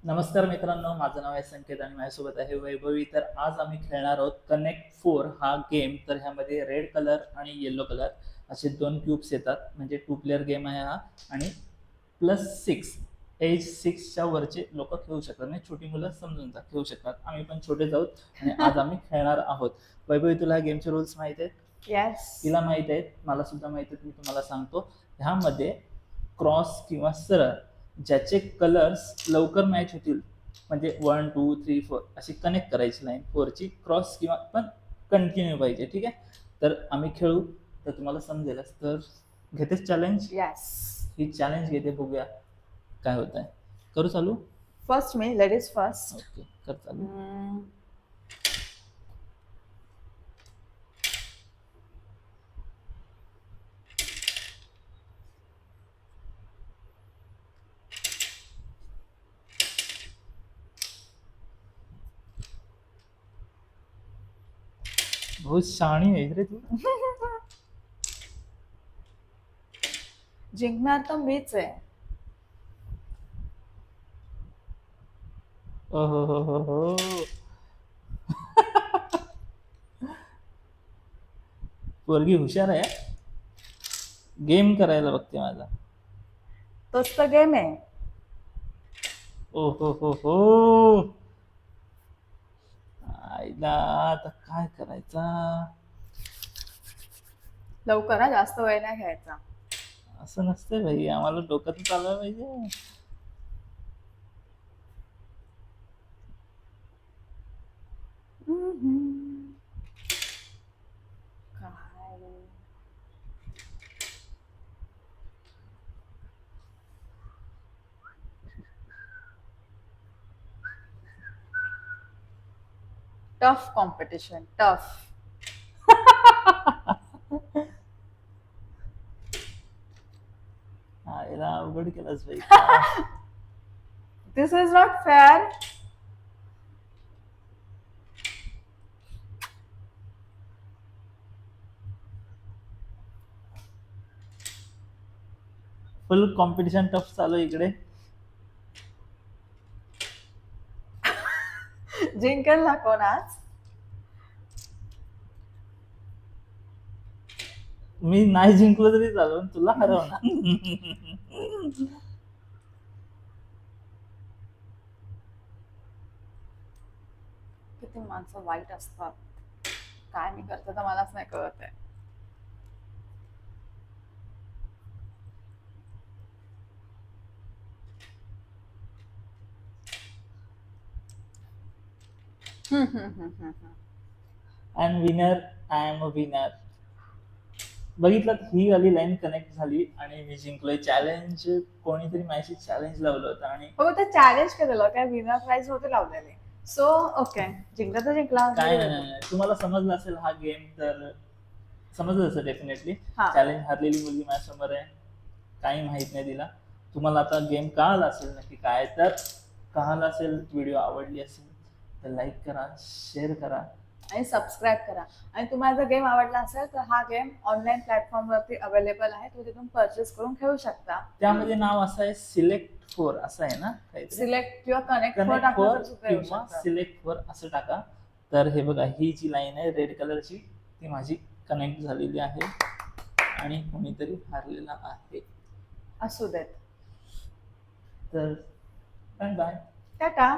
नमस्कार मित्रांनो, माझं नाव आहे संकेत आणि माझ्यासोबत आहे वैभवी. तर आज आम्ही खेळणार आहोत कनेक्ट 4 हा गेम. तर ह्यामध्ये रेड कलर आणि येलो कलर असे दोन क्यूब्स येतात. म्हणजे 2 प्लेअर गेम आहे हा. आणि +6 एज 6च्या वरचे लोक खेळू शकतात. म्हणजे छोटी मुलं समजून खेळू शकतात. आम्ही पण छोटेच आहोत आणि आज आम्ही खेळणार आहोत. वैभवी, तुला गेमचे रूल्स माहित आहेत? येस. तिला माहित आहेत, मला सुद्धा माहित आहेत. मी तुम्हाला सांगतो. ह्यामध्ये क्रॉस किंवा सरळ ज्याचे कलर्स लवकर मॅच होतील, म्हणजे 1 2 3 4 अशी कनेक्ट करायची लाईन 4ची. क्रॉस किंवा पण कंटिन्यू पाहिजे. ठीक आहे, तर आम्ही खेळू. तर तुम्हाला समजेलच. तर घेतेच चॅलेंज? येस. ही चॅलेंज घेते, बघूया काय होत आहे. करू चालू? फर्स्ट मी, लेडीज फर्स्ट. ओके, कर चालू. बहुत शाणी आहे रे तू. जिंकणार तर मीच आहे. ओहो हो हो हो. पोरगी हुशार आहे. गेम करायला बघते माझा. तोच तर गेम आहे. ओ हो हो हो. आईला आता काय करायचा? लवकर हा, जास्त वेळ नाही घ्यायचा. असं नसते भाई, आम्हाला डोक्यात चालवायला पाहिजे. Tough competition, tough. आईला अवघड केलंच भाई. This is not fair. Full competition tough चालू आहे इकडे. जिंकेल ना कोण आज? मी नाही जिंकलो तरी चालू, पण तुला हरवणार. किती माणसं वाईट असतात. काय मी करते तर मलाच नाही कळत आहे. And winner, I am a winner. बघितलं, ही वाली लाईन कनेक्ट झाली आणि मी जिंकलोय. चॅलेंज कोणीतरी माझ्याशी चॅलेंज लावलं होतं आणि हो, ते चॅलेंज केलेलं काय विनर प्राइज होते लावलेले. सो ओके, जिंकला तर जिंकला. काय नाही, तुम्हाला समजलं असेल हा गेम. तर समजलं असेल डेफिनेटली. हा. चॅलेंज हारलेली मुलगी माझ्यासमोर आहे, काही माहित नाही तिला. तुम्हाला आता गेम कळाला असेल नक्की काय. तर कळाला असेल, व्हिडिओ आवडली असेल तर लाईक करा, शेअर करा आणि सबस्क्राईब करा. आणि तुम्हाला जर गेम आवडला असेल तर हा गेम ऑनलाईन प्लॅटफॉर्म वरती अवेलेबल आहे. तुम्ही तिथून परचेस करून खेळू शकता. त्यामध्ये नाव असं आहे Select4 असं आहे ना काहीतरी. सिलेक्ट किंवा कनेक्ट Connect4 किंवा Select4 असं टाका. तर हे बघा, ही जी लाईन आहे रेड कलरची, ती माझी कनेक्ट झालेली आहे आणि कोणीतरी हारलेला आहे. असू देत. तर बाय बाय. टाटा.